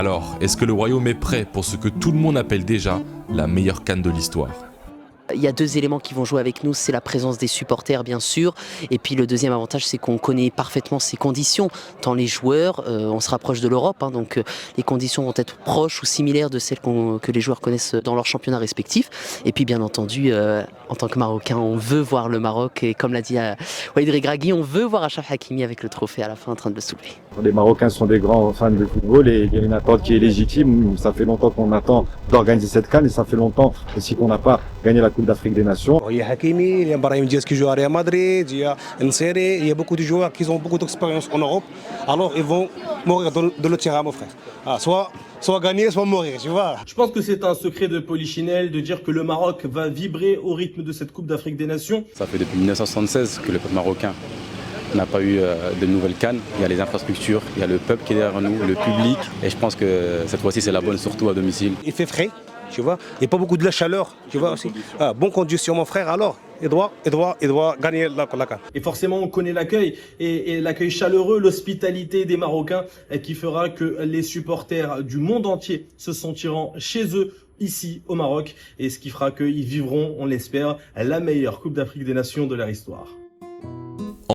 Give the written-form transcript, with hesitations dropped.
Alors, est-ce que le Royaume est prêt pour ce que tout le monde appelle déjà la meilleure CAN de l'histoire? Il y a deux éléments qui vont jouer avec nous, c'est la présence des supporters bien sûr, et puis le deuxième avantage c'est qu'on connaît parfaitement ces conditions, tant les joueurs, on se rapproche de l'Europe, hein, donc les conditions vont être proches ou similaires de celles que les joueurs connaissent dans leur championnat respectif, et puis bien entendu, en tant que Marocain, on veut voir le Maroc, et comme l'a dit Walid Regragui, on veut voir Achraf Hakimi avec le trophée à la fin en train de le soulever. Les Marocains sont des grands fans de football et il y a une attente qui est légitime. Ça fait longtemps qu'on attend d'organiser cette CAN et ça fait longtemps aussi qu'on n'a pas gagné la Coupe d'Afrique des Nations. Il y a Hakimi, il y a Brahim Diaz qui joue à Real Madrid, il y a Nsere, il y a beaucoup de joueurs qui ont beaucoup d'expérience en Europe. Alors ils vont mourir de le terrain, mon frère. Soit gagner, soit mourir, tu vois. Je pense que c'est un secret de Polichinelle de dire que le Maroc va vibrer au rythme de cette Coupe d'Afrique des Nations. Ça fait depuis 1976 que le peuple marocain n'a pas eu de nouvelles CAN. Il y a les infrastructures, il y a le peuple qui est derrière nous, le public. Et je pense que cette fois-ci c'est la bonne, surtout à domicile. Il fait frais, tu vois. Il n'y a pas beaucoup de la chaleur, tu vois aussi. Bonne condition, mon frère. Alors, il doit gagner la CAN. Et forcément, on connaît l'accueil et l'accueil chaleureux, l'hospitalité des Marocains qui fera que les supporters du monde entier se sentiront chez eux ici au Maroc et ce qui fera qu'ils vivront, on l'espère, la meilleure Coupe d'Afrique des Nations de leur histoire.